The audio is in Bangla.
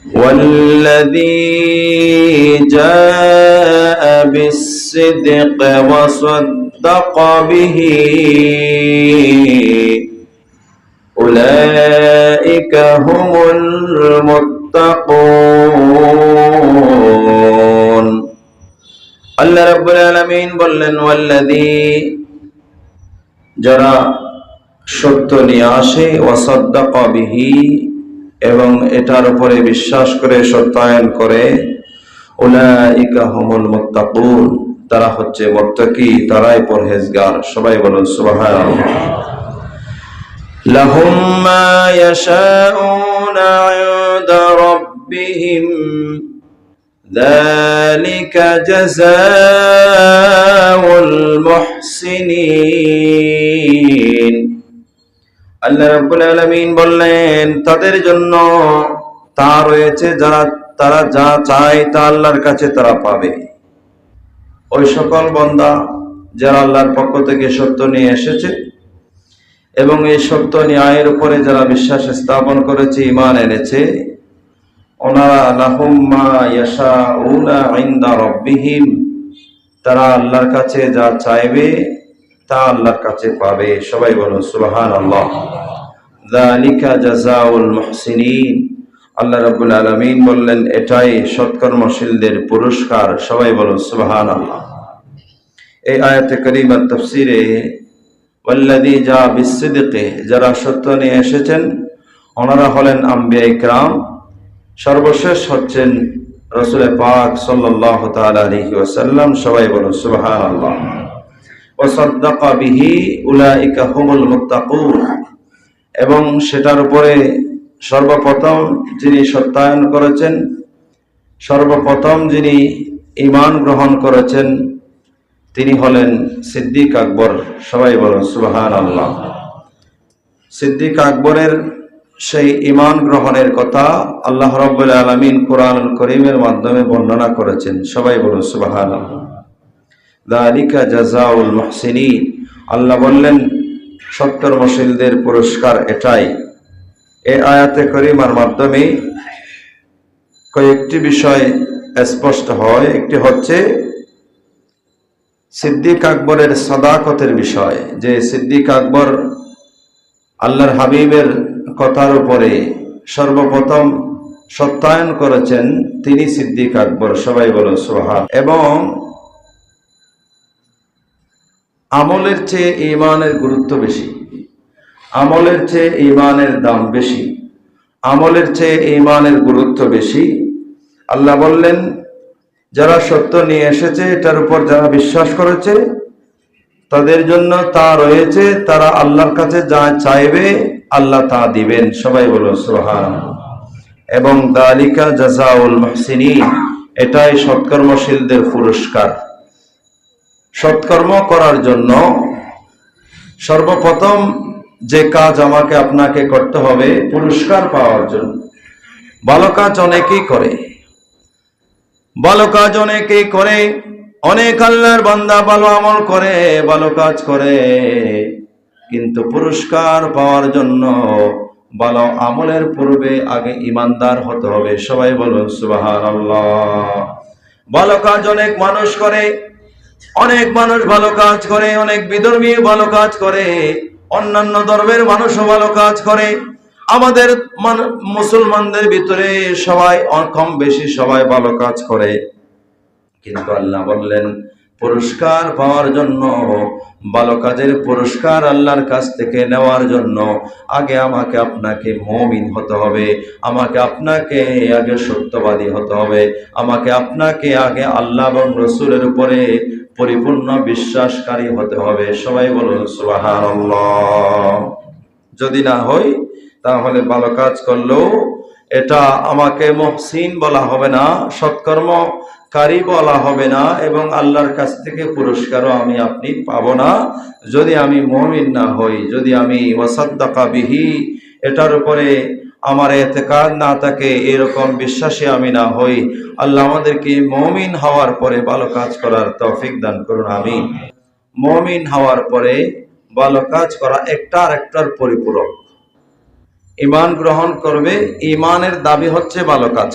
والذي جاء بالصدق وصدق به أولئك هم المتقون আল্লাহ রাব্বুল আলামিন বললেন ওয়াল্লাযী যারা সত্য নিয়ে আসে ওয়াসাদ্দাকা বিহি এবং এটার উপরে বিশ্বাস করে সত্যায়ন করে উলাইকা হুমুল মুত্তাকুন তারা হচ্ছে মুত্তাকি তারাই পরহেজগার সবাই বলুন সুবহানাল্লাহ লাহুম মা ইয়াশাউনা ইনদা রাব্বিহিম যালিকা জাযাউল মুহসিনিন আল্লাহ রাব্বুল আলামিন বললেন তাদের জন্য তা রয়েছে তারা যা চায় তা আল্লাহর কাছে তারা পাবে। ওই সকল বান্দা যারা আল্লাহর পক্ষ থেকে সত্য নিয়ে এসেছে এবং এই সত্য ন্যায়ের উপরে যারা বিশ্বাস স্থাপন করেছে ঈমান এনেছে ওনারা লাহুম মা ইয়াশাউনা ইনদা রাব্বিহিম তারা আল্লাহর কাছে যা চাইবে তা আল্লাহর কাছে পাবে সবাই বলুন সুবহানাল্লাহ যালিকা জাযাউল মুহসিনিন আল্লাহ রাব্বুল আলামিন বললেন এটাই সৎকর্মশীলদের পুরস্কার সবাই বলুন সুবহানাল্লাহ। এই আয়াতে কারিমার তাফসীরে ওয়াল্লাযী জা বিসসিদকি যারা সত্য নিয়ে এসেছেন ওনারা হলেন আম্বিয়া ইকরাম সর্বশেষ হচ্ছেন রাসূল পাক সাল্লাল্লাহু তাআলা আলাইহি ওয়াসাল্লাম সবাই বলুন সুবহানাল্লাহ ওয়াসাদ্দাকা বিহি উলাইকা হুমুল মুত্তাকুন এবং সেটার উপরে সর্বপ্রথম যিনি সত্যায়ন করেছেন সর্বপ্রথম যিনি ঈমান গ্রহণ করেছেন তিনি হলেন সিদ্দিক আকবর সবাই বলুন সুবহানাল্লাহ। সিদ্দিক আকবরের সেই ঈমান গ্রহণের কথা আল্লাহ রাব্বুল আলামিন কুরআনুল কারীমের মাধ্যমে বর্ণনা করেছেন সবাই বলুন সুবহানাল্লাহ। যালিকা জাযাউল মুহসিনিন আল্লাহ বললেন সৎকর্মশীলদের পুরস্কার এটাই। এই আয়াতে কারিমার মাধ্যমে কয়েকটি বিষয় স্পষ্ট হয়। একটি হচ্ছে সিদ্দিক আকবরের সাদাকতের বিষয় যে সিদ্দিক আকবর আল্লাহর হাবিবের কথার উপরে সর্বপ্রথম সত্যায়ন করেছেন তিনি সিদ্দিক আকবর সবাই বলুন সুবহান। এবং আমলের চেয়ে ঈমানের গুরুত্ব বেশি, আমলের চেয়ে ঈমানের দাম বেশি, আমলের চেয়ে ঈমানের গুরুত্ব বেশি। আল্লাহ বললেন যারা সত্য নিয়ে এসেছে এটার উপর যারা বিশ্বাস করেছে তাদের জন্য তা রয়েছে তারা আল্লাহর কাছে যা চাইবে আল্লাহ তা দিবেন সবাই বলুন সুবহানাল্লাহ। এবং যালিকা জাযাউল মুহসিনিন এটাই সৎকর্মশীলদের পুরস্কার। সৎকর্ম করার জন্য সর্বপ্রথম যে কাজ আমাকে আপনাকে করতে হবে পুরস্কার পাওয়ার জন্য। ভালো কাজ অনেকেই করে, ভালো কাজ অনেকেই করে, অনেক আল্লাহর বান্দা ভালো আমল করে ভালো কাজ করে, কিন্তু পুরস্কার পাওয়ার জন্য ভালো আমলের পূর্বে আগে ঈমানদার হতে হবে সবাই বলুন সুবহানাল্লাহ। ভালো কাজ অনেক মানুষ করে, অনেক মানুষ ভালো কাজ করে, অনেক বিধর্মী ভালো কাজ করে, অন্যান্য ধর্মের মানুষও ভালো কাজ করে, আমাদের মুসলমানদের ভিতরে সবাই কম বেশি সবাই ভালো কাজ করে, কিন্তু আল্লাহ বললেন পুরস্কার পাওয়ার জন্য ভালো কাজের পুরস্কার আল্লাহর কাছ থেকে নেওয়ার জন্য আগে আমাকে আপনাকে মুমিন হতে হবে, আমাকে আপনাকে আগে সত্যবাদী হতে হবে, আমাকে আপনাকে আগে আল্লাহ এবং রাসূলের উপরে পরিপূর্ণ বিশ্বাসকারী হতে হবে সবাই বলুন সুবহানাল্লাহ। যদি না হই তাহলে ভালো কাজ করলেও এটা আমাকে মুহসিন বলা হবে না, সৎকর্মকারী বলা হবে না, এবং আল্লাহর কাছ থেকে পুরস্কারও আমি আপনি পাবো না যদি আমি মুমিন না হই, যদি আমি ওয়াসাদ্দাকা বিহি এটার উপরে আমার এতেকাদ না থাকে, এরকম বিশ্বাসী আমি না হই। আল্লাহ আমাদেরকে মুমিন হওয়ার পরে ভালো কাজ করার তৌফিক দান করুন আমিন। মুমিন হওয়ার পরে ভালো কাজ করা একটা আরেকটার পরিপূরক। ঈমান গ্রহণ করবে, ঈমানের দাবি হচ্ছে ভালো কাজ।